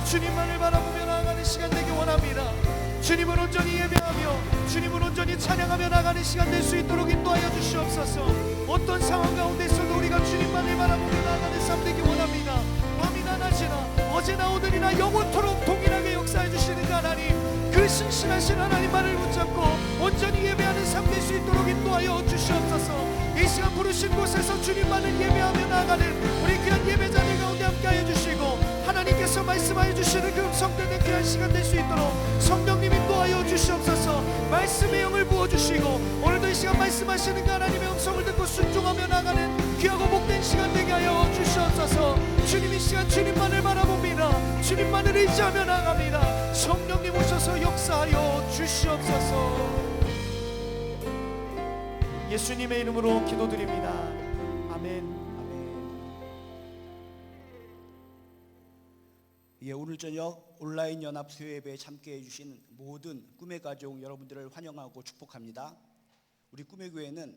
주님만을 바라보며 나아가는 시간 되기 원합니다. 주님을 온전히 예배하며 주님을 온전히 찬양하며 나가는 시간 될 수 있도록 인도하여 주시옵소서. 어떤 상황 가운데 있어도 우리가 주님만을 바라보며 나아가는 삶 되기 원합니다. 밤이나 낮이나 어제나 오늘이나 영원토록 동일하게 역사해 주시는 그 하나님, 그 신실하신 하나님만을 붙잡고 온전히 예배하는 삶 될 수 있도록 인도하여 주시옵소서. 이 시간 부르신 곳에서 주님만을 예배하며 나가는 우리 귀한 예배자들 가운데 함께하여 주시고, 하나님께서 말씀하여 주시는 그 음성 듣는 귀한 시간 될 수 있도록 성령님 인도하여 주시옵소서. 말씀의 영을 부어주시고 오늘도 이 시간 말씀하시는 그 하나님의 음성을 듣고 순종하며 나가는 귀하고 복된 시간 되게 하여 주시옵소서. 주님, 이 시간 주님만을 바라봅니다. 주님만을 의지하며 나갑니다. 성령님 오셔서 역사하여 주시옵소서. 예수님의 이름으로 기도드립니다. 아멘. 예, 오늘 저녁 온라인 연합 수요예배에 참여해 주신 모든 꿈의 가족 여러분들을 환영하고 축복합니다. 우리 꿈의 교회는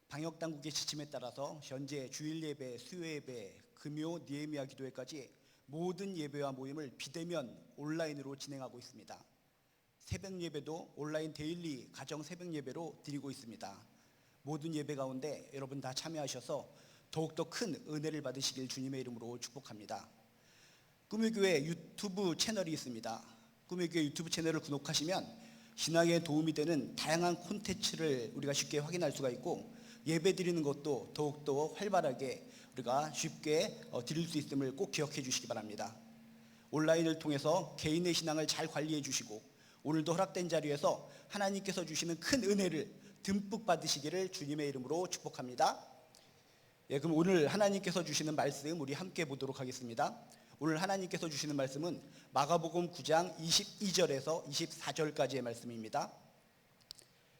방역 당국의 지침에 따라서 현재 주일 예배, 수요예배, 금요 니에미아 기도회까지 모든 예배와 모임을 비대면 온라인으로 진행하고 있습니다. 새벽 예배도 온라인 데일리 가정 새벽 예배로 드리고 있습니다. 모든 예배 가운데 여러분 다 참여하셔서 더욱더 큰 은혜를 받으시길 주님의 이름으로 축복합니다. 꿈의 교회 유튜브 채널이 있습니다. 꿈의 교회 유튜브 채널을 구독하시면 신앙에 도움이 되는 다양한 콘텐츠를 우리가 쉽게 확인할 수가 있고, 예배 드리는 것도 더욱더 활발하게 우리가 쉽게 드릴 수 있음을 꼭 기억해 주시기 바랍니다. 온라인을 통해서 개인의 신앙을 잘 관리해 주시고, 오늘도 허락된 자리에서 하나님께서 주시는 큰 은혜를 듬뿍 받으시기를 주님의 이름으로 축복합니다. 예, 그럼 오늘 하나님께서 주시는 말씀 우리 함께 보도록 하겠습니다. 오늘 하나님께서 주시는 말씀은 마가복음 9장 22절에서 24절까지의 말씀입니다.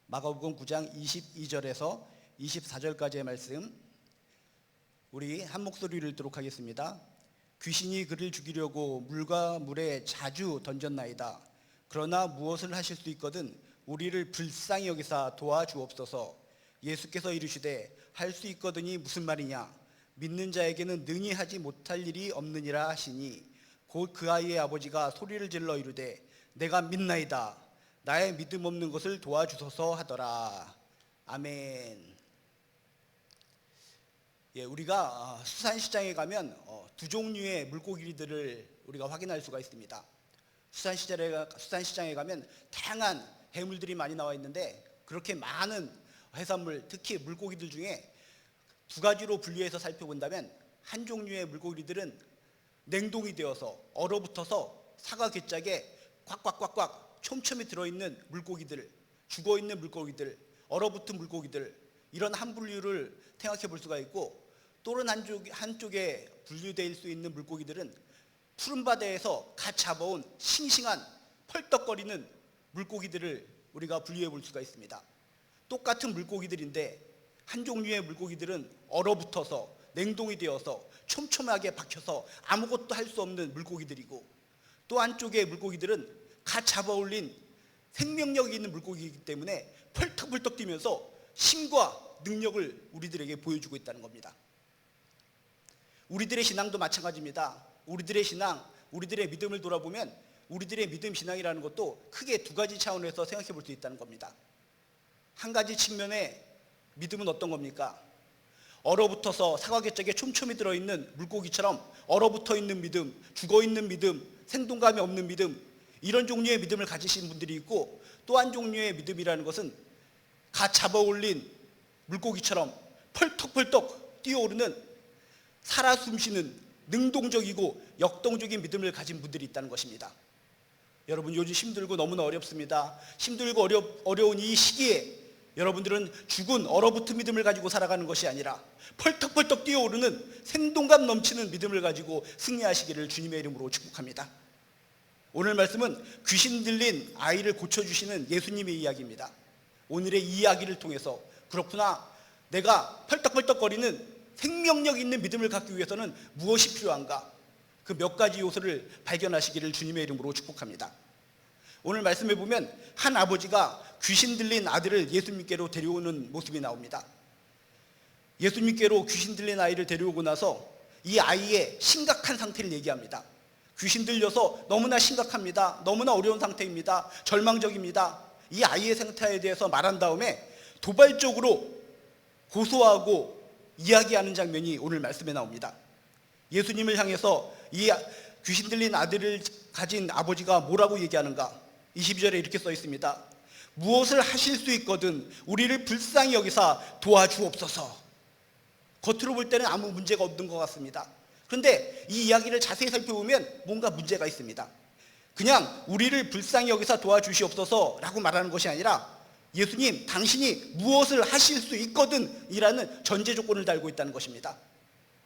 마가복음 9장 22절에서 24절까지의 말씀, 우리 한 목소리를 읽도록 하겠습니다. 귀신이 그를 죽이려고 물과 물에 자주 던졌나이다. 그러나 무엇을 하실 수 있거든 우리를 불쌍히 여기사 도와주옵소서. 예수께서 이르시되 할 수 있거든이 무슨 말이냐? 믿는 자에게는 능히 하지 못할 일이 없느니라 하시니, 곧 그 아이의 아버지가 소리를 질러 이르되 내가 믿나이다. 나의 믿음 없는 것을 도와주소서 하더라. 아멘. 예, 우리가 수산시장에 가면 두 종류의 물고기들을 우리가 확인할 수가 있습니다. 수산시장에 가면 다양한 해물들이 많이 나와 있는데, 그렇게 많은 해산물, 특히 물고기들 중에 두 가지로 분류해서 살펴본다면, 한 종류의 물고기들은 냉동이 되어서 얼어붙어서 사과 갯짝에 꽉꽉꽉꽉 촘촘히 들어있는 물고기들, 죽어있는 물고기들, 얼어붙은 물고기들, 이런 한 분류를 생각해 볼 수가 있고, 또 다른 한쪽에 분류될 수 있는 물고기들은 푸른 바다에서 갓 잡아온 싱싱한 펄떡거리는 물고기들을 우리가 분류해 볼 수가 있습니다. 똑같은 물고기들인데 한 종류의 물고기들은 얼어붙어서 냉동이 되어서 촘촘하게 박혀서 아무것도 할 수 없는 물고기들이고, 또 한쪽의 물고기들은 갓 잡아올린 생명력이 있는 물고기이기 때문에 펄떡펄떡 뛰면서 힘과 능력을 우리들에게 보여주고 있다는 겁니다. 우리들의 신앙도 마찬가지입니다. 우리들의 신앙, 우리들의 믿음을 돌아보면 우리들의 믿음 신앙이라는 것도 크게 두 가지 차원에서 생각해 볼 수 있다는 겁니다. 한 가지 측면의 믿음은 어떤 겁니까? 얼어붙어서 사과갯짝에 촘촘히 들어있는 물고기처럼 얼어붙어 있는 믿음, 죽어있는 믿음, 생동감이 없는 믿음, 이런 종류의 믿음을 가지신 분들이 있고, 또 한 종류의 믿음이라는 것은 갓 잡아올린 물고기처럼 펄떡펄떡 뛰어오르는 살아 숨쉬는 능동적이고 역동적인 믿음을 가진 분들이 있다는 것입니다. 여러분, 요즘 힘들고 너무나 어렵습니다. 힘들고 어려운 이 시기에 여러분들은 죽은 얼어붙은 믿음을 가지고 살아가는 것이 아니라 펄떡펄떡 뛰어오르는 생동감 넘치는 믿음을 가지고 승리하시기를 주님의 이름으로 축복합니다. 오늘 말씀은 귀신 들린 아이를 고쳐주시는 예수님의 이야기입니다. 오늘의 이 이야기를 통해서, 그렇구나, 내가 펄떡펄떡거리는 생명력 있는 믿음을 갖기 위해서는 무엇이 필요한가, 그 몇 가지 요소를 발견하시기를 주님의 이름으로 축복합니다. 오늘 말씀해 보면 한 아버지가 귀신 들린 아들을 예수님께로 데려오는 모습이 나옵니다. 예수님께로 귀신 들린 아이를 데려오고 나서 이 아이의 심각한 상태를 얘기합니다. 귀신 들려서 너무나 심각합니다. 너무나 어려운 상태입니다. 절망적입니다. 이 아이의 상태에 대해서 말한 다음에 도발적으로 고소하고 이야기하는 장면이 오늘 말씀에 나옵니다. 예수님을 향해서 이 귀신 들린 아들을 가진 아버지가 뭐라고 얘기하는가? 22절에 이렇게 써 있습니다. 무엇을 하실 수 있거든 우리를 불쌍히 여기사 도와주옵소서. 겉으로 볼 때는 아무 문제가 없는 것 같습니다. 그런데 이 이야기를 자세히 살펴보면 뭔가 문제가 있습니다. 그냥 우리를 불쌍히 여기사 도와주시옵소서 라고 말하는 것이 아니라 예수님 당신이 무엇을 하실 수 있거든 이라는 전제 조건을 달고 있다는 것입니다.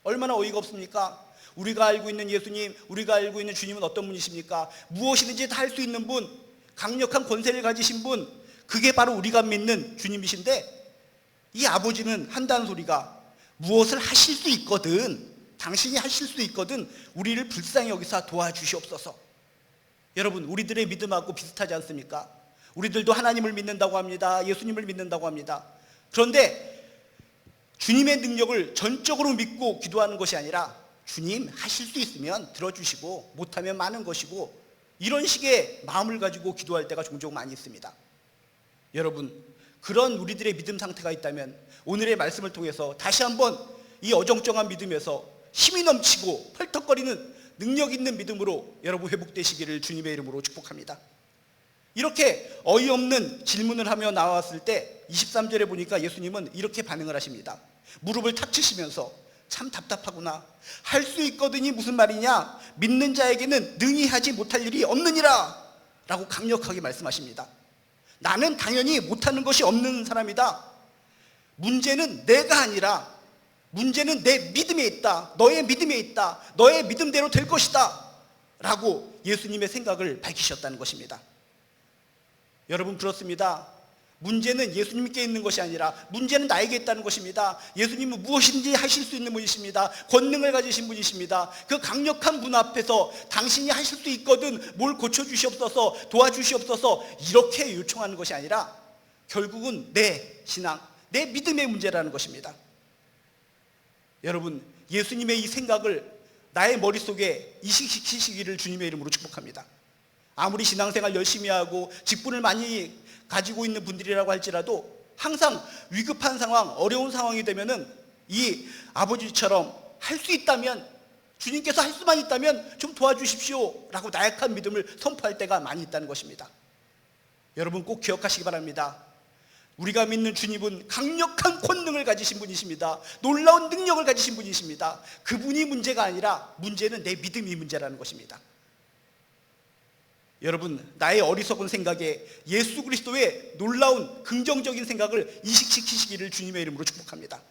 얼마나 어이가 없습니까? 우리가 알고 있는 예수님, 우리가 알고 있는 주님은 어떤 분이십니까? 무엇이든지 다 할 수 있는 분, 강력한 권세를 가지신 분, 그게 바로 우리가 믿는 주님이신데 이 아버지는 한다는 소리가 무엇을 하실 수 있거든, 당신이 하실 수 있거든 우리를 불쌍히 여기사 도와주시옵소서. 여러분, 우리들의 믿음하고 비슷하지 않습니까? 우리들도 하나님을 믿는다고 합니다. 예수님을 믿는다고 합니다. 그런데 주님의 능력을 전적으로 믿고 기도하는 것이 아니라 주님 하실 수 있으면 들어주시고 못하면 많은 것이고 이런 식의 마음을 가지고 기도할 때가 종종 많이 있습니다. 여러분, 그런 우리들의 믿음 상태가 있다면 오늘의 말씀을 통해서 다시 한번 이 어정쩡한 믿음에서 힘이 넘치고 펄떡거리는 능력 있는 믿음으로 여러분 회복되시기를 주님의 이름으로 축복합니다. 이렇게 어이없는 질문을 하며 나왔을 때 23절에 보니까 예수님은 이렇게 반응을 하십니다. 무릎을 탁 치시면서 참 답답하구나. 할 수 있거든이 무슨 말이냐? 믿는 자에게는 능히 하지 못할 일이 없느니라 라고 강력하게 말씀하십니다. 나는 당연히 못하는 것이 없는 사람이다. 문제는 내가 아니라 문제는 내 믿음에 있다. 너의 믿음에 있다. 너의 믿음대로 될 것이다 라고 예수님의 생각을 밝히셨다는 것입니다. 여러분, 그렇습니다. 문제는 예수님께 있는 것이 아니라 문제는 나에게 있다는 것입니다. 예수님은 무엇인지 하실 수 있는 분이십니다. 권능을 가지신 분이십니다. 그 강력한 분 앞에서 당신이 하실 수 있거든 뭘 고쳐주시옵소서, 도와주시옵소서 이렇게 요청하는 것이 아니라 결국은 내 신앙, 내 믿음의 문제라는 것입니다. 여러분, 예수님의 이 생각을 나의 머릿속에 이식시키시기를 주님의 이름으로 축복합니다. 아무리 신앙생활 열심히 하고 직분을 많이 가지고 있는 분들이라고 할지라도 항상 위급한 상황, 어려운 상황이 되면은 이 아버지처럼 할 수 있다면, 주님께서 할 수만 있다면 좀 도와주십시오 라고 나약한 믿음을 선포할 때가 많이 있다는 것입니다. 여러분, 꼭 기억하시기 바랍니다. 우리가 믿는 주님은 강력한 권능을 가지신 분이십니다. 놀라운 능력을 가지신 분이십니다. 그분이 문제가 아니라 문제는 내 믿음이 문제라는 것입니다. 여러분, 나의 어리석은 생각에 예수 그리스도의 놀라운 긍정적인 생각을 이식시키시기를 주님의 이름으로 축복합니다.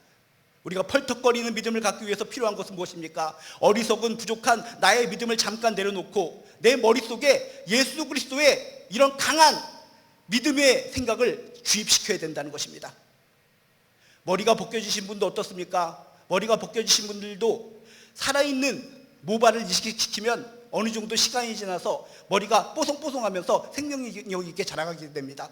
우리가 펄떡거리는 믿음을 갖기 위해서 필요한 것은 무엇입니까? 어리석은 부족한 나의 믿음을 잠깐 내려놓고 내 머릿속에 예수 그리스도의 이런 강한 믿음의 생각을 주입시켜야 된다는 것입니다. 머리가 벗겨지신 분도 어떻습니까? 머리가 벗겨지신 분들도 살아있는 모발을 이식시키면 어느 정도 시간이 지나서 머리가 뽀송뽀송하면서 생명력 있게 자라가게 됩니다.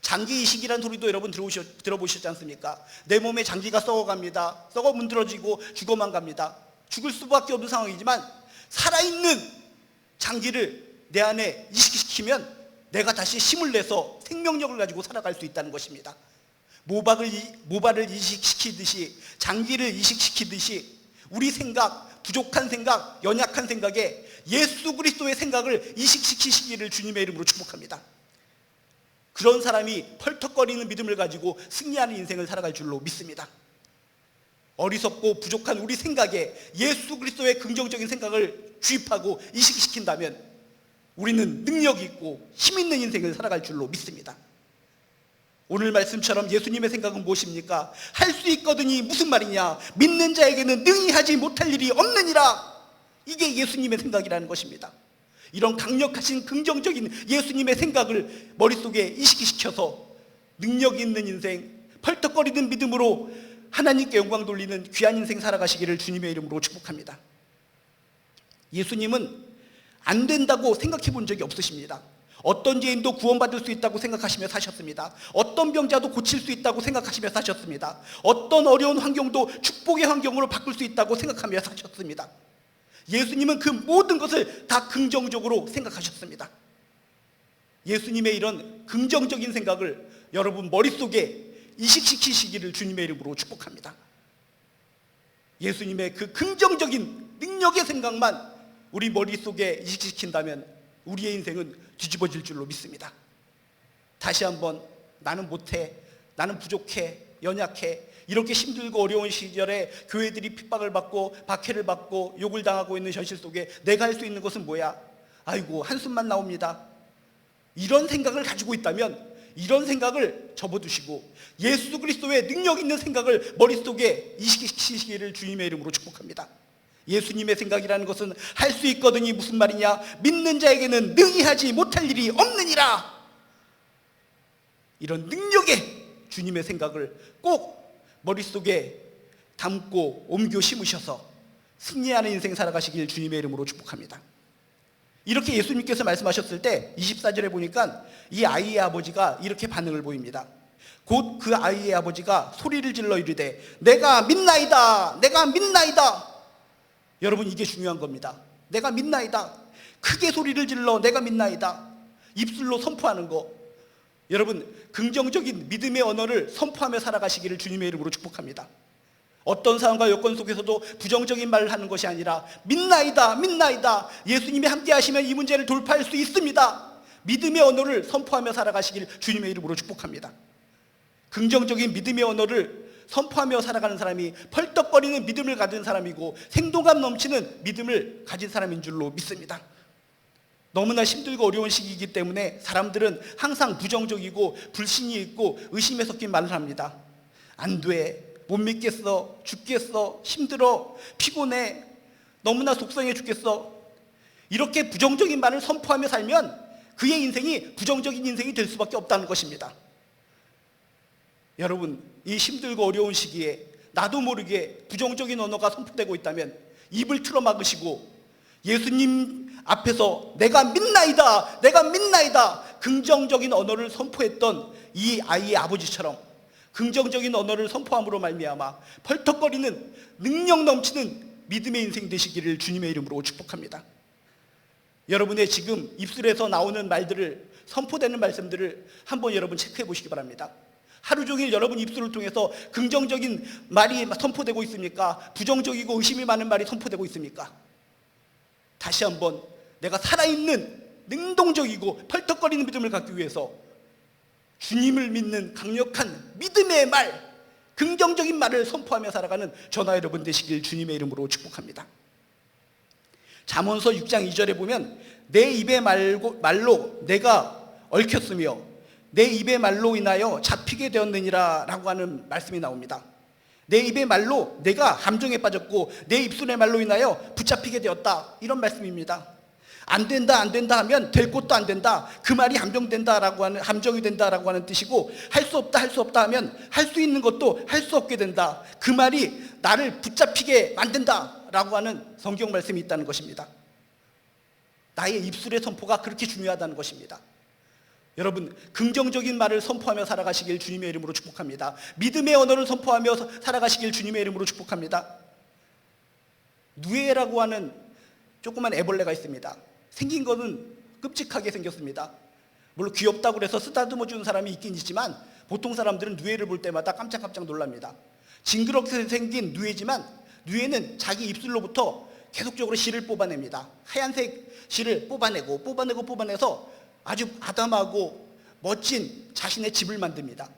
장기 이식이라는 소리도 여러분 들어보셨지 않습니까? 내 몸에 장기가 썩어갑니다. 썩어 문드러지고 죽어만 갑니다. 죽을 수밖에 없는 상황이지만 살아있는 장기를 내 안에 이식시키면 내가 다시 힘을 내서 생명력을 가지고 살아갈 수 있다는 것입니다. 모발을 이식시키듯이, 장기를 이식시키듯이 우리 생각, 부족한 생각, 연약한 생각에 예수 그리스도의 생각을 이식시키시기를 주님의 이름으로 축복합니다. 그런 사람이 펄떡거리는 믿음을 가지고 승리하는 인생을 살아갈 줄로 믿습니다. 어리석고 부족한 우리 생각에 예수 그리스도의 긍정적인 생각을 주입하고 이식시킨다면 우리는 능력이 있고 힘 있는 인생을 살아갈 줄로 믿습니다. 오늘 말씀처럼 예수님의 생각은 무엇입니까? 할 수 있거든이 무슨 말이냐? 믿는 자에게는 능히 하지 못할 일이 없느니라. 이게 예수님의 생각이라는 것입니다. 이런 강력하신 긍정적인 예수님의 생각을 머릿속에 이식시켜서 능력 있는 인생, 펄떡거리는 믿음으로 하나님께 영광 돌리는 귀한 인생 살아가시기를 주님의 이름으로 축복합니다. 예수님은 안 된다고 생각해 본 적이 없으십니다. 어떤 죄인도 구원받을 수 있다고 생각하시며 사셨습니다. 어떤 병자도 고칠 수 있다고 생각하시며 사셨습니다. 어떤 어려운 환경도 축복의 환경으로 바꿀 수 있다고 생각하며 사셨습니다. 예수님은 그 모든 것을 다 긍정적으로 생각하셨습니다. 예수님의 이런 긍정적인 생각을 여러분 머릿속에 이식시키시기를 주님의 이름으로 축복합니다. 예수님의 그 긍정적인 능력의 생각만 우리 머릿속에 이식시킨다면 우리의 인생은 뒤집어질 줄로 믿습니다. 다시 한번 나는 못해, 나는 부족해, 연약해, 이렇게 힘들고 어려운 시절에 교회들이 핍박을 받고 박해를 받고 욕을 당하고 있는 현실 속에 내가 할 수 있는 것은 뭐야? 아이고 한숨만 나옵니다. 이런 생각을 가지고 있다면 이런 생각을 접어두시고 예수 그리스도의 능력 있는 생각을 머릿속에 이식시키시기를 주님의 이름으로 축복합니다. 예수님의 생각이라는 것은 할 수 있거든이 무슨 말이냐? 믿는 자에게는 능히 하지 못할 일이 없느니라. 이런 능력의 주님의 생각을 꼭 머릿속에 담고 옮겨 심으셔서 승리하는 인생 살아가시길 주님의 이름으로 축복합니다. 이렇게 예수님께서 말씀하셨을 때 24절에 보니까 이 아이의 아버지가 이렇게 반응을 보입니다. 곧 그 아이의 아버지가 소리를 질러 이르되 내가 믿나이다, 내가 믿나이다. 여러분 이게 중요한 겁니다. 내가 믿나이다. 크게 소리를 질러 내가 믿나이다. 입술로 선포하는 거. 여러분 긍정적인 믿음의 언어를 선포하며 살아가시기를 주님의 이름으로 축복합니다. 어떤 상황과 여건 속에서도 부정적인 말을 하는 것이 아니라 믿나이다, 믿나이다. 예수님이 함께 하시면 이 문제를 돌파할 수 있습니다. 믿음의 언어를 선포하며 살아가시길 주님의 이름으로 축복합니다. 긍정적인 믿음의 언어를 선포하며 살아가는 사람이 펄떡거리는 믿음을 가진 사람이고 생동감 넘치는 믿음을 가진 사람인 줄로 믿습니다. 너무나 힘들고 어려운 시기이기 때문에 사람들은 항상 부정적이고 불신이 있고 의심에 섞인 말을 합니다. 안 돼, 못 믿겠어, 죽겠어, 힘들어, 피곤해, 너무나 속상해 죽겠어. 이렇게 부정적인 말을 선포하며 살면 그의 인생이 부정적인 인생이 될 수밖에 없다는 것입니다. 여러분 이 힘들고 어려운 시기에 나도 모르게 부정적인 언어가 선포되고 있다면 입을 틀어 막으시고 예수님 앞에서 내가 믿나이다, 내가 믿나이다 긍정적인 언어를 선포했던 이 아이의 아버지처럼 긍정적인 언어를 선포함으로 말미암아 펄떡거리는 능력 넘치는 믿음의 인생 되시기를 주님의 이름으로 축복합니다. 여러분의 지금 입술에서 나오는 말들을 선포되는 말씀들을 한번 여러분 체크해 보시기 바랍니다. 하루 종일 여러분 입술을 통해서 긍정적인 말이 선포되고 있습니까? 부정적이고 의심이 많은 말이 선포되고 있습니까? 다시 한번 내가 살아있는 능동적이고 펄떡거리는 믿음을 갖기 위해서 주님을 믿는 강력한 믿음의 말, 긍정적인 말을 선포하며 살아가는 저나 여러분 되시길 주님의 이름으로 축복합니다. 잠언서 6장 2절에 보면 내 입의 말로 내가 얽혔으며 내 입의 말로 인하여 잡히게 되었느니라 라고 하는 말씀이 나옵니다. 내 입의 말로 내가 함정에 빠졌고 내 입술의 말로 인하여 붙잡히게 되었다, 이런 말씀입니다. 안 된다 안 된다 하면 될 것도 안 된다, 그 말이 함정이 된다라고 하는 뜻이고 할 수 없다 하면 할 수 있는 것도 할 수 없게 된다, 그 말이 나를 붙잡히게 만든다라고 하는 성경 말씀이 있다는 것입니다. 나의 입술의 선포가 그렇게 중요하다는 것입니다. 여러분 긍정적인 말을 선포하며 살아가시길 주님의 이름으로 축복합니다. 믿음의 언어를 선포하며 살아가시길 주님의 이름으로 축복합니다. 누에라고 하는 조그만 애벌레가 있습니다. 생긴 거는 끔찍하게 생겼습니다. 물론 귀엽다고 해서 쓰다듬어 주는 사람이 있긴 있지만 보통 사람들은 누에를 볼 때마다 깜짝깜짝 놀랍니다. 징그럽게 생긴 누에지만 누에는 자기 입술로부터 계속적으로 실을 뽑아냅니다. 하얀색 실을 뽑아내서 아주 아담하고 멋진 자신의 집을 만듭니다.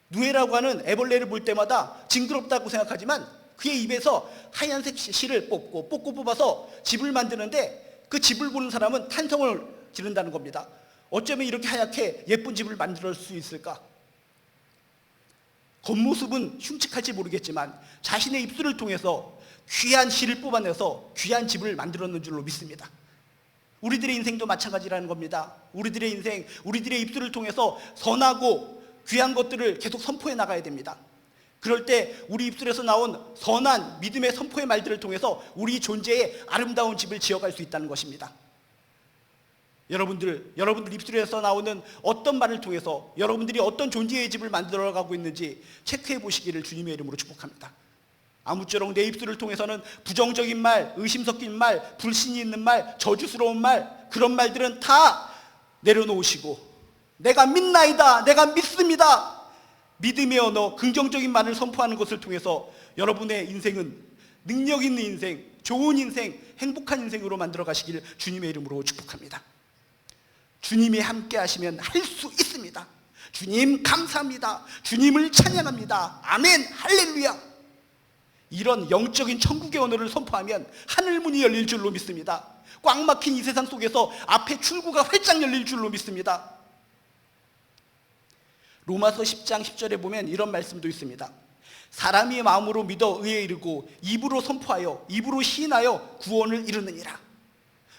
누에라고 하는 애벌레를 볼 때마다 징그럽다고 생각하지만 그의 입에서 하얀색 실을 뽑고 뽑아서 집을 만드는데 그 집을 보는 사람은 탄성을 지른다는 겁니다. 어쩌면 이렇게 하얗게 예쁜 집을 만들 수 있을까? 겉모습은 흉측할지 모르겠지만 자신의 입술을 통해서 귀한 실을 뽑아내서 귀한 집을 만들었는 줄로 믿습니다. 우리들의 인생도 마찬가지라는 겁니다. 우리들의 인생, 우리들의 입술을 통해서 선하고 귀한 것들을 계속 선포해 나가야 됩니다. 그럴 때 우리 입술에서 나온 선한 믿음의 선포의 말들을 통해서 우리 존재의 아름다운 집을 지어갈 수 있다는 것입니다. 여러분들 입술에서 나오는 어떤 말을 통해서 여러분들이 어떤 존재의 집을 만들어가고 있는지 체크해 보시기를 주님의 이름으로 축복합니다. 아무쪼록 내 입술을 통해서는 부정적인 말, 의심 섞인 말, 불신이 있는 말, 저주스러운 말, 그런 말들은 다 내려놓으시고 내가 믿나이다, 내가 믿습니다, 믿음의 언어, 긍정적인 말을 선포하는 것을 통해서 여러분의 인생은 능력 있는 인생, 좋은 인생, 행복한 인생으로 만들어 가시길 주님의 이름으로 축복합니다. 주님이 함께 하시면 할 수 있습니다. 주님 감사합니다. 주님을 찬양합니다. 아멘, 할렐루야. 이런 영적인 천국의 언어를 선포하면 하늘문이 열릴 줄로 믿습니다. 꽉 막힌 이 세상 속에서 앞에 출구가 활짝 열릴 줄로 믿습니다. 로마서 10장 10절에 보면 이런 말씀도 있습니다. 사람이 마음으로 믿어 의에 이르고 입으로 선포하여 입으로 시인하여 구원을 이루느니라.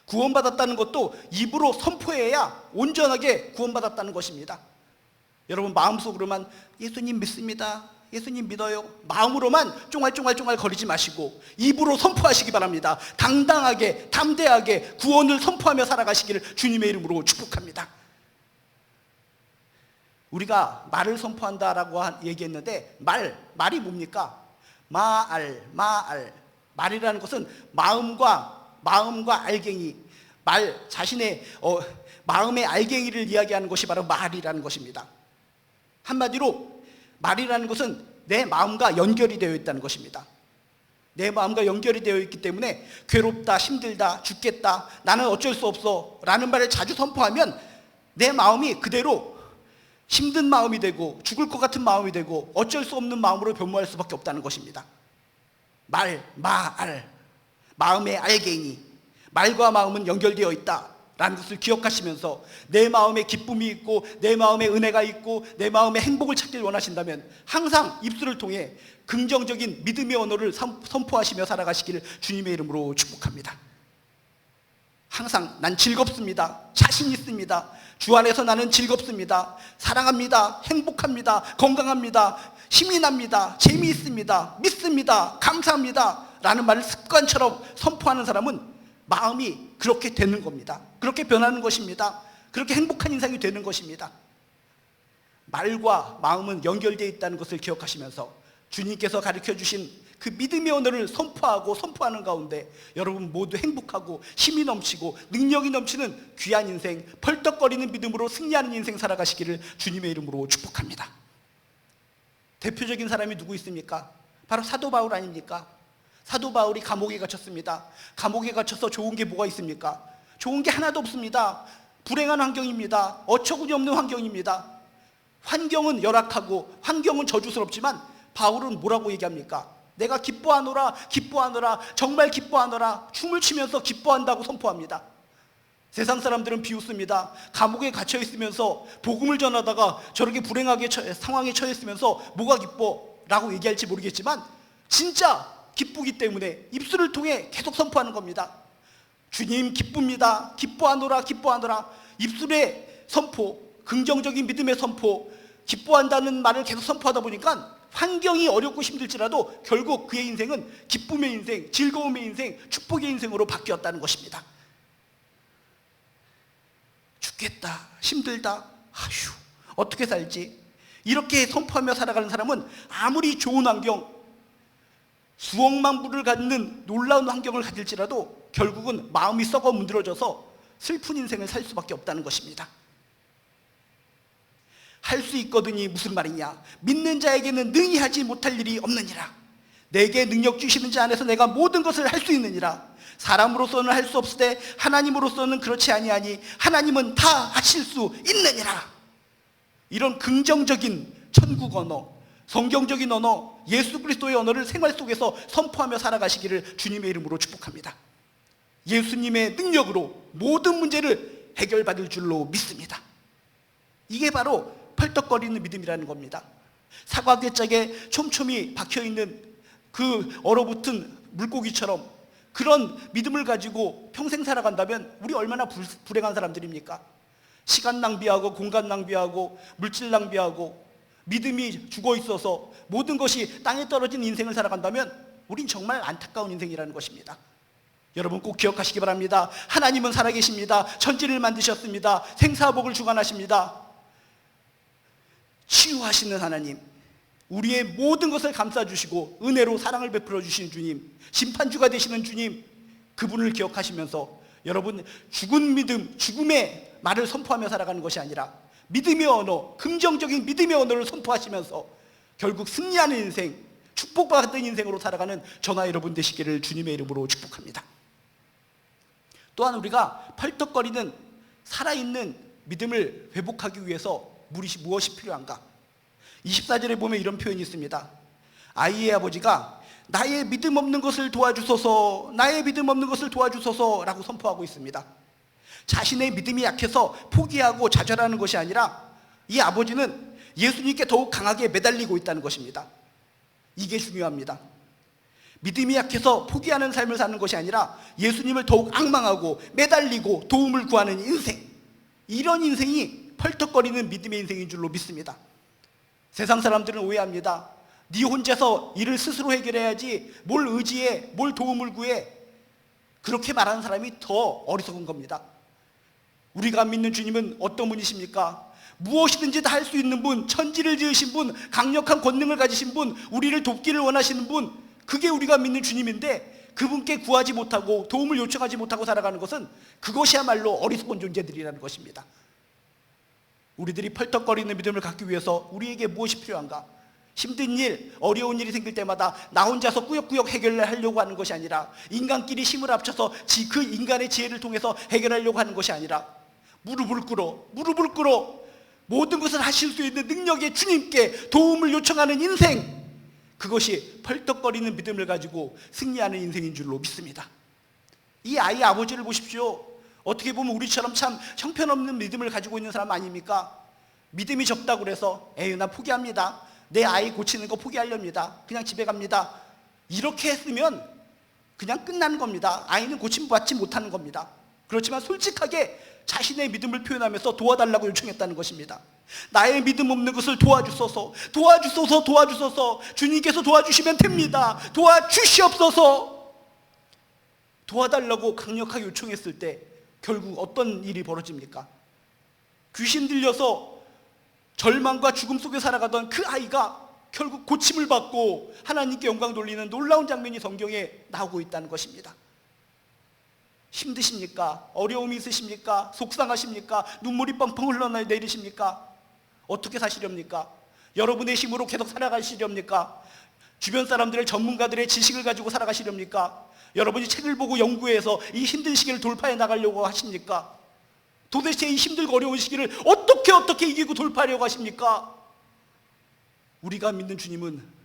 구원받았다는 것도 입으로 선포해야 온전하게 구원받았다는 것입니다. 여러분 마음속으로만 예수님 믿습니다, 예수님 믿어요, 마음으로만 쫑알쫑알 거리지 마시고 입으로 선포하시기 바랍니다. 당당하게 담대하게 구원을 선포하며 살아가시기를 주님의 이름으로 축복합니다. 우리가 말을 선포한다라고 얘기했는데 말이 뭡니까? 말이라는 것은 마음과 알갱이, 자신의 마음의 알갱이를 이야기하는 것이 바로 말이라는 것입니다. 한마디로 말이라는 것은 내 마음과 연결이 되어 있다는 것입니다. 내 마음과 연결이 되어 있기 때문에 괴롭다, 힘들다, 죽겠다, 나는 어쩔 수 없어 라는 말을 자주 선포하면 내 마음이 그대로 힘든 마음이 되고 죽을 것 같은 마음이 되고 어쩔 수 없는 마음으로 변모할 수밖에 없다는 것입니다. 마음의 알갱이, 말과 마음은 연결되어 있다라는 것을 기억하시면서 내 마음에 기쁨이 있고 내 마음에 은혜가 있고 내 마음에 행복을 찾길 원하신다면 항상 입술을 통해 긍정적인 믿음의 언어를 선포하시며 살아가시기를 주님의 이름으로 축복합니다. 항상 난 즐겁습니다, 자신 있습니다, 주 안에서 나는 즐겁습니다, 사랑합니다, 행복합니다, 건강합니다, 힘이 납니다, 재미있습니다, 믿습니다, 감사합니다 라는 말을 습관처럼 선포하는 사람은 마음이 그렇게 되는 겁니다. 그렇게 변하는 것입니다. 그렇게 행복한 인생이 되는 것입니다. 말과 마음은 연결되어 있다는 것을 기억하시면서 주님께서 가르쳐주신 그 믿음의 언어를 선포하는 가운데 여러분 모두 행복하고 힘이 넘치고 능력이 넘치는 귀한 인생, 펄떡거리는 믿음으로 승리하는 인생 살아가시기를 주님의 이름으로 축복합니다. 대표적인 사람이 누구 있습니까? 바로 사도 바울 아닙니까? 사도 바울이 감옥에 갇혔습니다. 감옥에 갇혀서 좋은 게 뭐가 있습니까? 좋은 게 하나도 없습니다. 불행한 환경입니다. 어처구니 없는 환경입니다. 환경은 열악하고 환경은 저주스럽지만 바울은 뭐라고 얘기합니까? 내가 기뻐하노라, 정말 기뻐하노라, 춤을 추면서 기뻐한다고 선포합니다. 세상 사람들은 비웃습니다. 감옥에 갇혀 있으면서 복음을 전하다가 저렇게 불행하게 상황에 처해 있으면서 뭐가 기뻐? 라고 얘기할지 모르겠지만 진짜 기쁘기 때문에 입술을 통해 계속 선포하는 겁니다. 주님 기쁩니다, 기뻐하노라. 입술의 선포, 긍정적인 믿음의 선포, 기뻐한다는 말을 계속 선포하다 보니까 환경이 어렵고 힘들지라도 결국 그의 인생은 기쁨의 인생, 즐거움의 인생, 축복의 인생으로 바뀌었다는 것입니다. 죽겠다, 힘들다, 아휴 어떻게 살지? 이렇게 선포하며 살아가는 사람은 아무리 좋은 환경, 수억만 불을 갖는 놀라운 환경을 가질지라도 결국은 마음이 썩어 문드러져서 슬픈 인생을 살 수밖에 없다는 것입니다. 할 수 있거든이 무슨 말이냐? 믿는 자에게는 능히 하지 못할 일이 없느니라. 내게 능력 주시는 자 안에서 내가 모든 것을 할 수 있느니라. 사람으로서는 할 수 없으되 하나님으로서는 그렇지 아니하니 하나님은 다 하실 수 있느니라. 이런 긍정적인 천국 언어, 성경적인 언어, 예수 그리스도의 언어를 생활 속에서 선포하며 살아가시기를 주님의 이름으로 축복합니다. 예수님의 능력으로 모든 문제를 해결받을 줄로 믿습니다. 이게 바로 펄떡거리는 믿음이라는 겁니다. 사과괴 짝에 촘촘히 박혀있는 그 얼어붙은 물고기처럼 그런 믿음을 가지고 평생 살아간다면 우리 얼마나 불행한 사람들입니까? 시간 낭비하고 공간 낭비하고 물질 낭비하고 믿음이 죽어있어서 모든 것이 땅에 떨어진 인생을 살아간다면 우린 정말 안타까운 인생이라는 것입니다. 여러분 꼭 기억하시기 바랍니다. 하나님은 살아계십니다. 천지를 만드셨습니다. 생사복을 주관하십니다. 치유하시는 하나님, 우리의 모든 것을 감싸주시고 은혜로 사랑을 베풀어 주시는 주님, 심판주가 되시는 주님, 그분을 기억하시면서 여러분 죽은 믿음, 죽음의 말을 선포하며 살아가는 것이 아니라 믿음의 언어, 긍정적인 믿음의 언어를 선포하시면서 결국 승리하는 인생, 축복받은 인생으로 살아가는 저나 여러분 되시기를 주님의 이름으로 축복합니다. 또한 우리가 펄떡거리는 살아있는 믿음을 회복하기 위해서 무엇이 필요한가? 24절에 보면 이런 표현이 있습니다. 아이의 아버지가 나의 믿음 없는 것을 도와주소서, 나의 믿음 없는 것을 도와주소서 라고 선포하고 있습니다. 자신의 믿음이 약해서 포기하고 좌절하는 것이 아니라 이 아버지는 예수님께 더욱 강하게 매달리고 있다는 것입니다. 이게 중요합니다. 믿음이 약해서 포기하는 삶을 사는 것이 아니라 예수님을 더욱 앙망하고 매달리고 도움을 구하는 인생, 이런 인생이 펄떡거리는 믿음의 인생인 줄로 믿습니다. 세상 사람들은 오해합니다. 네 혼자서 일을 스스로 해결해야지 뭘 의지해, 뭘 도움을 구해, 그렇게 말하는 사람이 더 어리석은 겁니다. 우리가 믿는 주님은 어떤 분이십니까? 무엇이든지 다 할 수 있는 분, 천지를 지으신 분, 강력한 권능을 가지신 분, 우리를 돕기를 원하시는 분, 그게 우리가 믿는 주님인데 그분께 구하지 못하고 도움을 요청하지 못하고 살아가는 것은 그것이야말로 어리석은 존재들이라는 것입니다. 우리들이 펄떡거리는 믿음을 갖기 위해서 우리에게 무엇이 필요한가? 힘든 일, 어려운 일이 생길 때마다 나 혼자서 꾸역꾸역 해결을 하려고 하는 것이 아니라 인간끼리 힘을 합쳐서 그 인간의 지혜를 통해서 해결하려고 하는 것이 아니라 무릎을 꿇어 모든 것을 하실 수 있는 능력의 주님께 도움을 요청하는 인생, 그것이 펄떡거리는 믿음을 가지고 승리하는 인생인 줄로 믿습니다. 이 아이의 아버지를 보십시오. 어떻게 보면 우리처럼 참 형편없는 믿음을 가지고 있는 사람 아닙니까? 믿음이 적다고 그래서 에휴 나 포기합니다, 내 아이 고치는 거 포기하렵니다, 그냥 집에 갑니다, 이렇게 했으면 그냥 끝나는 겁니다. 아이는 고침받지 못하는 겁니다. 그렇지만 솔직하게 자신의 믿음을 표현하면서 도와달라고 요청했다는 것입니다. 나의 믿음 없는 것을 도와주소서, 도와주소서, 도와주소서, 주님께서 도와주시면 됩니다, 도와주시옵소서. 도와달라고 강력하게 요청했을 때 결국 어떤 일이 벌어집니까? 귀신 들려서 절망과 죽음 속에 살아가던 그 아이가 결국 고침을 받고 하나님께 영광 돌리는 놀라운 장면이 성경에 나오고 있다는 것입니다. 힘드십니까? 어려움이 있으십니까? 속상하십니까? 눈물이 뻥뻥 흘러내리십니까? 어떻게 사시렵니까? 여러분의 힘으로 계속 살아가시렵니까? 주변 사람들의 전문가들의 지식을 가지고 살아가시렵니까? 여러분이 책을 보고 연구해서 이 힘든 시기를 돌파해 나가려고 하십니까? 도대체 이 힘들고 어려운 시기를 어떻게 이기고 돌파하려고 하십니까? 우리가 믿는 주님은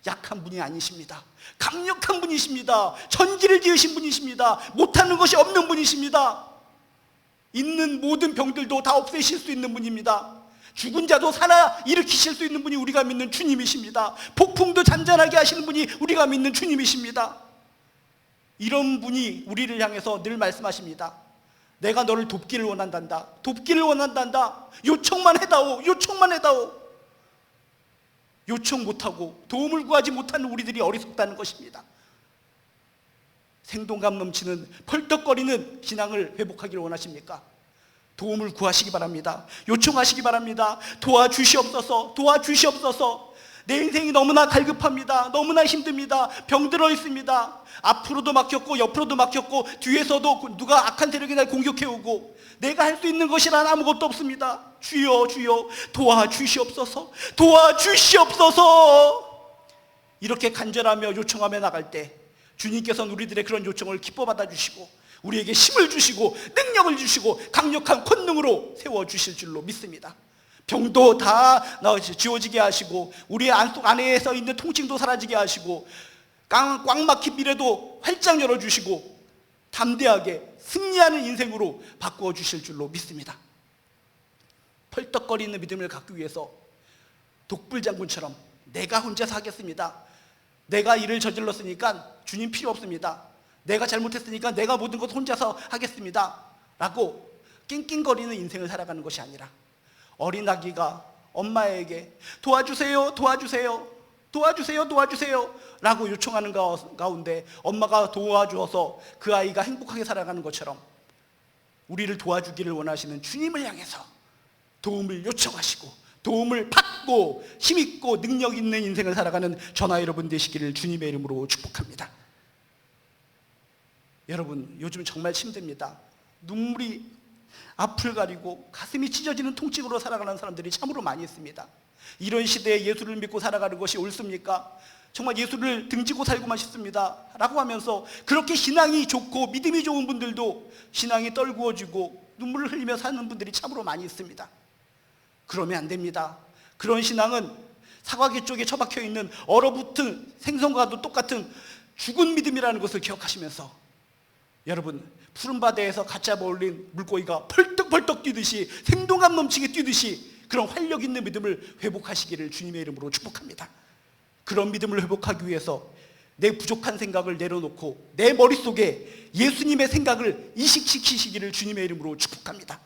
약한 분이 아니십니다. 강력한 분이십니다. 천지를 지으신 분이십니다. 못하는 것이 없는 분이십니다. 있는 모든 병들도 다 없애실 수 있는 분입니다. 죽은 자도 살아 일으키실 수 있는 분이 우리가 믿는 주님이십니다. 폭풍도 잔잔하게 하시는 분이 우리가 믿는 주님이십니다. 이런 분이 우리를 향해서 늘 말씀하십니다. 내가 너를 돕기를 원한단다. 돕기를 원한단다. 요청만 해다오. 요청만 해다오. 요청 못하고 도움을 구하지 못하는 우리들이 어리석다는 것입니다. 생동감 넘치는 펄떡거리는 신앙을 회복하기를 원하십니까? 도움을 구하시기 바랍니다. 요청하시기 바랍니다. 도와주시옵소서, 도와주시옵소서. 내 인생이 너무나 갈급합니다. 너무나 힘듭니다. 병들어 있습니다. 앞으로도 막혔고 옆으로도 막혔고 뒤에서도 누가 악한 세력이 날 공격해오고 내가 할 수 있는 것이란 아무것도 없습니다. 주여 주여 도와주시옵소서, 도와주시옵소서. 이렇게 간절하며 요청하며 나갈 때 주님께서는 우리들의 그런 요청을 기뻐 받아주시고 우리에게 힘을 주시고 능력을 주시고 강력한 권능으로 세워주실 줄로 믿습니다. 병도 다 지워지게 하시고 우리 안에서 있는 통증도 사라지게 하시고 꽉 막힌 미래도 활짝 열어주시고 담대하게 승리하는 인생으로 바꾸어 주실 줄로 믿습니다. 펄떡거리는 믿음을 갖기 위해서 독불장군처럼 내가 혼자서 하겠습니다, 내가 일을 저질렀으니까 주님 필요 없습니다, 내가 잘못했으니까 내가 모든 것 혼자서 하겠습니다 라고 낑낑거리는 인생을 살아가는 것이 아니라 어린아기가 엄마에게 도와주세요, 도와주세요, 도와주세요, 도와주세요 라고 요청하는 가운데 엄마가 도와주어서 그 아이가 행복하게 살아가는 것처럼 우리를 도와주기를 원하시는 주님을 향해서 도움을 요청하시고 도움을 받고 힘있고 능력 있는 인생을 살아가는 저나 여러분 되시기를 주님의 이름으로 축복합니다. 여러분, 요즘 정말 힘듭니다. 눈물이 앞을 가리고 가슴이 찢어지는 통증으로 살아가는 사람들이 참으로 많이 있습니다. 이런 시대에 예수를 믿고 살아가는 것이 옳습니까? 정말 예수를 등지고 살고만 싶습니다 라고 하면서 그렇게 신앙이 좋고 믿음이 좋은 분들도 신앙이 떨구어지고 눈물을 흘리며 사는 분들이 참으로 많이 있습니다. 그러면 안 됩니다. 그런 신앙은 사과계 쪽에 처박혀 있는 얼어붙은 생선과도 똑같은 죽은 믿음이라는 것을 기억하시면서 여러분, 푸른 바다에서 갓 잡아 올린 물고기가 펄떡펄떡 뛰듯이 생동감 넘치게 뛰듯이 그런 활력 있는 믿음을 회복하시기를 주님의 이름으로 축복합니다. 그런 믿음을 회복하기 위해서 내 부족한 생각을 내려놓고 내 머릿속에 예수님의 생각을 이식시키시기를 주님의 이름으로 축복합니다.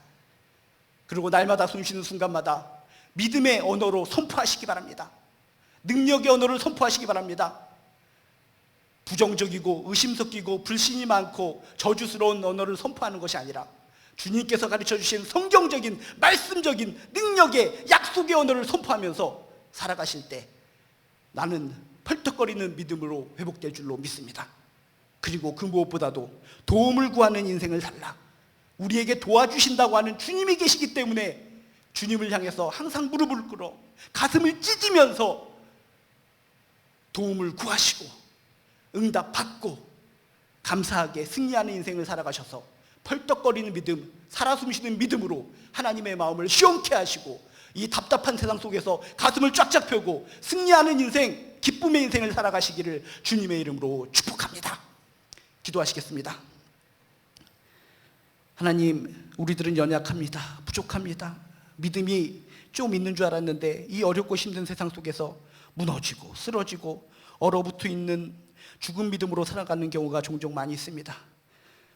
그리고 날마다 숨쉬는 순간마다 믿음의 언어로 선포하시기 바랍니다. 능력의 언어를 선포하시기 바랍니다. 부정적이고 의심 섞이고 불신이 많고 저주스러운 언어를 선포하는 것이 아니라 주님께서 가르쳐 주신 성경적인 말씀적인 능력의 약속의 언어를 선포하면서 살아가실 때 나는 펄떡거리는 믿음으로 회복될 줄로 믿습니다. 그리고 그 무엇보다도 도움을 구하는 인생을 살라, 우리에게 도와주신다고 하는 주님이 계시기 때문에 주님을 향해서 항상 무릎을 꿇어 가슴을 찢으면서 도움을 구하시고 응답받고 감사하게 승리하는 인생을 살아가셔서 펄떡거리는 믿음, 살아 숨쉬는 믿음으로 하나님의 마음을 시원케 하시고 이 답답한 세상 속에서 가슴을 쫙쫙 펴고 승리하는 인생, 기쁨의 인생을 살아가시기를 주님의 이름으로 축복합니다. 기도하시겠습니다. 하나님, 우리들은 연약합니다. 부족합니다. 믿음이 좀 있는 줄 알았는데 이 어렵고 힘든 세상 속에서 무너지고 쓰러지고 얼어붙어 있는 죽은 믿음으로 살아가는 경우가 종종 많이 있습니다.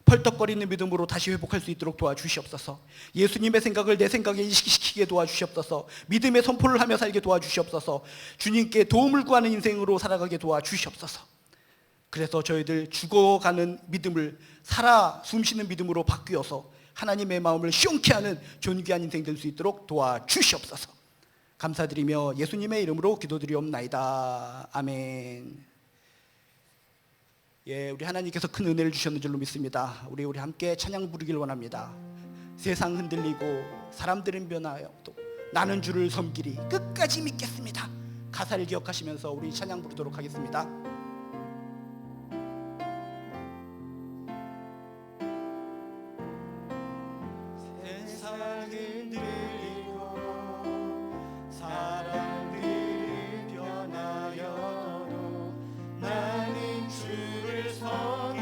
펄떡거리는 믿음으로 다시 회복할 수 있도록 도와주시옵소서. 예수님의 생각을 내 생각에 인식시키게 도와주시옵소서. 믿음의 선포를 하며 살게 도와주시옵소서. 주님께 도움을 구하는 인생으로 살아가게 도와주시옵소서. 그래서 저희들 죽어가는 믿음을 살아 숨쉬는 믿음으로 바뀌어서 하나님의 마음을 시원케 하는 존귀한 인생 될 수 있도록 도와주시옵소서. 감사드리며 예수님의 이름으로 기도드리옵나이다. 아멘. 예, 우리 하나님께서 큰 은혜를 주셨는 줄로 믿습니다. 우리 함께 찬양 부르길 원합니다. 세상 흔들리고 사람들은 변하여도 나는 주를 섬기리 끝까지 믿겠습니다. 가사를 기억하시면서 우리 찬양 부르도록 하겠습니다. 세상을 흔들리고 사람들은 변하여도 나는 주를 섬기리.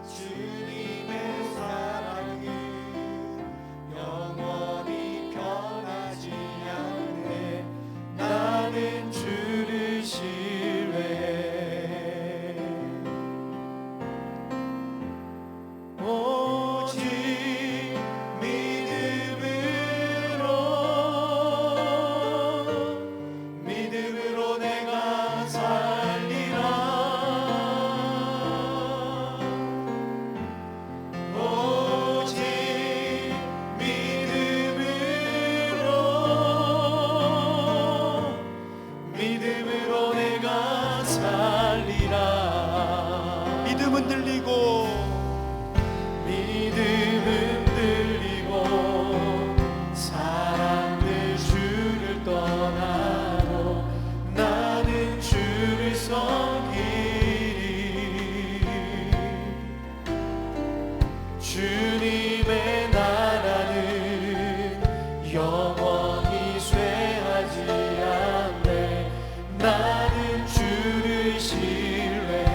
주님의 사랑은 영원히 변하지 않네. 나는 주를 신뢰해. 오직 믿음으로 내가 살리라. 오직 믿음으로 내가 살리라. 믿음은 들리고 사람들 주를 떠나도 나는 주를 섬기리. 주님의 나라는 영원히 쇠하지 않네. 나는 주를 신뢰해.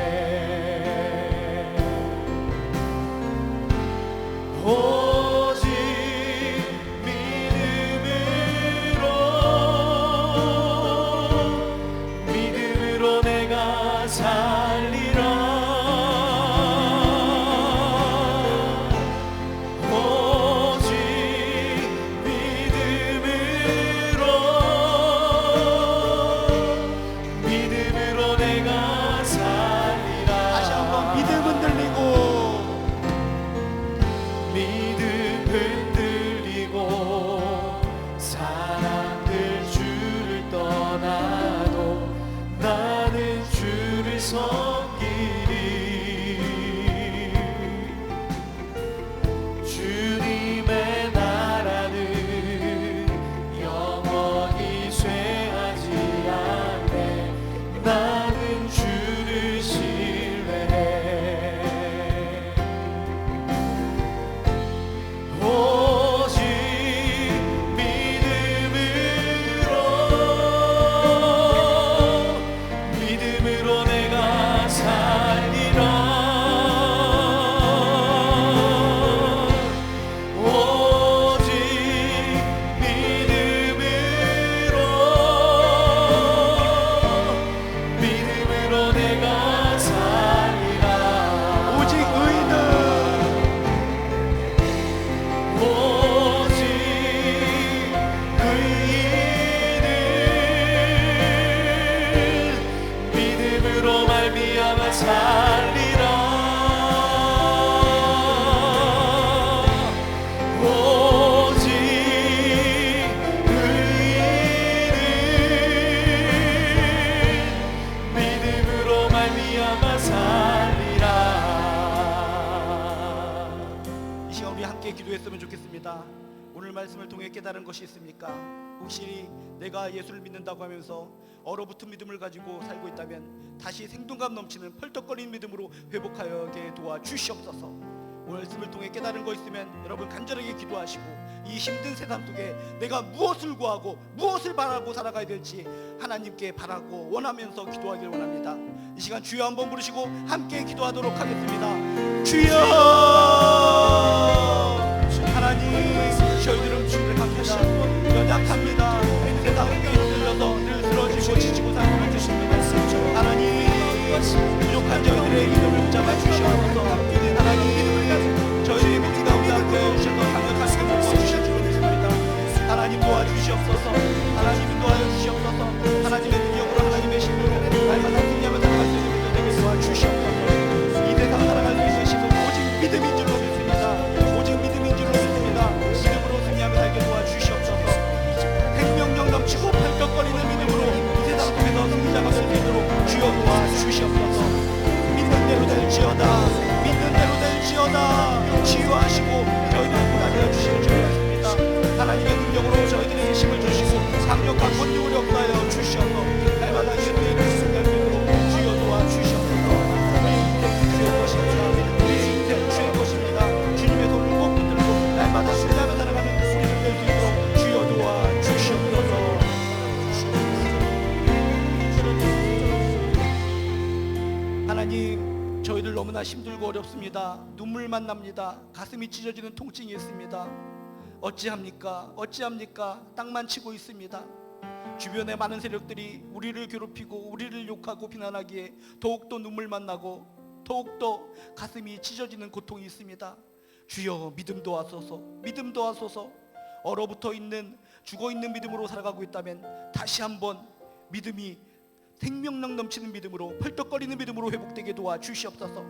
오직 믿음으로 내가 살리라. 오직 믿음으로 내가 살리라. 다시 한번 믿음은 들리고 믿음은 길이 주님의 나라는 영원히 쇠하지 않네. 나는 주를 신뢰해. 오직 믿음으로 내가 살리라. 오직 믿음으로 내가 살리라. 오직 의인은 오직 의인은 믿음으로 말미암아 살리라. 오직 의인은 믿음으로 말미암아 살리라. 이 시간 우리 함께 기도했으면 좋겠습니다. 오늘 말씀을 통해 깨달은 것이 있습니까? 혹시 내가 예수를 믿는다고 하면서 얼어붙은 믿음을 가지고 살고 있다면 다시 생동감 넘치는 펄떡거리는 믿음으로 회복하게 도와 주시옵소서. 오늘 말씀을 통해 깨달은 거 있으면 여러분 간절하게 기도하시고 이 힘든 세상 속에 내가 무엇을 구하고 무엇을 바라고 살아가야 될지 하나님께 바라고 원하면서 기도하길 원합니다. 이 시간 주여 한번 부르시고 함께 기도하도록 하겠습니다. 주여! 하나님, 저희들은 주를 갑니다. 연약합니다. 세상에 들려서 늘 쓰러지고 지치고 살고 계십니다. 하나님, 부족한 저희들의 믿음을 붙잡아 주시옵소서. 하나님, 저희의 믿음 가운데 함께 주셔서 강력하게 먹어주실 줄 믿습니다. 하나님 도와주시옵소서. 하나님 도와주시옵소서. 하나님의 능력으로 하나님의 신으로 날마다 승리하며 살아갈 수 있는 믿음 되게 도와주시옵소서. 이 세상 살아갈 수 있는 신은 오직 믿음인 줄로 믿습니다. 오직 믿음인 줄로 믿습니다. 믿음으로 승리하며 살게 도와주시옵소서. 생명력 넘치고 펄떡거리는 믿음으로 이 세상 속에서 승리자가 될 수 있도록 주여 도와주시옵소서. 믿는 대로 될지어다. 믿는 대로 될지어다. 치유하시고 저희들을 구원하여 주실 줄 믿습니다. 하나님의 능력으로 저희들에게 힘을 주시고 강력한 권능을 역사하여 주시옵소서. 날마다 예수의 이름을 승리할 수 있도록 주여 도와주시옵소서. 우리 인생 주의 것입니다. 우리 인생 주의 것입니다. 주님의 손을 꼭 붙들고 날마다 승리하며 살아가는 우리들 될 수 있도록 주여 도와주시옵소서. 하나님, 저희들 너무나 힘들고 어렵습니다. 눈물만 납니다. 가슴이 찢어지는 통증이 있습니다. 어찌합니까? 땅만 치고 있습니다. 주변의 많은 세력들이 우리를 괴롭히고 우리를 욕하고 비난하기에 더욱더 눈물만 나고 더욱더 가슴이 찢어지는 고통이 있습니다. 주여, 믿음 도와소서. 얼어붙어 있는 죽어있는 믿음으로 살아가고 있다면 다시 한번 믿음이 생명력 넘치는 믿음으로 펄떡거리는 믿음으로 회복되게 도와주시옵소서.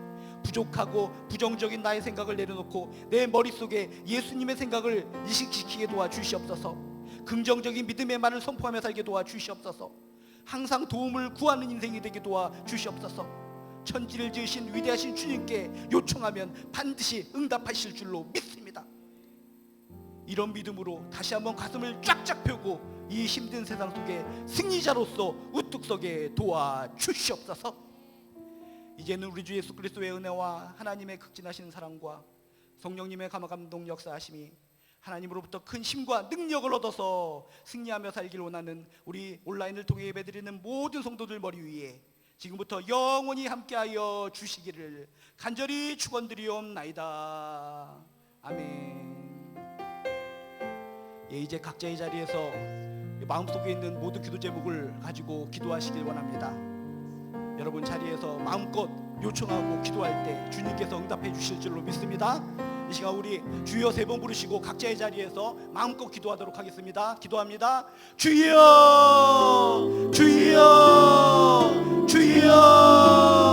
부족하고 부정적인 나의 생각을 내려놓고 내 머릿속에 예수님의 생각을 이식시키게 도와주시옵소서. 긍정적인 믿음의 말을 선포하며 살게 도와주시옵소서. 항상 도움을 구하는 인생이 되게 도와주시옵소서. 천지를 지으신 위대하신 주님께 요청하면 반드시 응답하실 줄로 믿습니다. 이런 믿음으로 다시 한번 가슴을 쫙쫙 펴고 이 힘든 세상 속에 승리자로서 우뚝 서게 도와주시옵소서. 이제는 우리 주 예수 그리스도의 은혜와 하나님의 극진하신 사랑과 성령님의 감화감동 역사하심이 하나님으로부터 큰 힘과 능력을 얻어서 승리하며 살길 원하는 우리 온라인을 통해 예배드리는 모든 성도들 머리 위에 지금부터 영원히 함께하여 주시기를 간절히 축원드리옵나이다. 아멘. 예, 이제 각자의 자리에서 마음속에 있는 모든 기도 제목을 가지고 기도하시길 원합니다. 여러분 자리에서 마음껏 요청하고 기도할 때 주님께서 응답해 주실 줄로 믿습니다. 이 시간 우리 주여 3번 부르시고 각자의 자리에서 마음껏 기도하도록 하겠습니다. 기도합니다. 주여, 주여, 주여.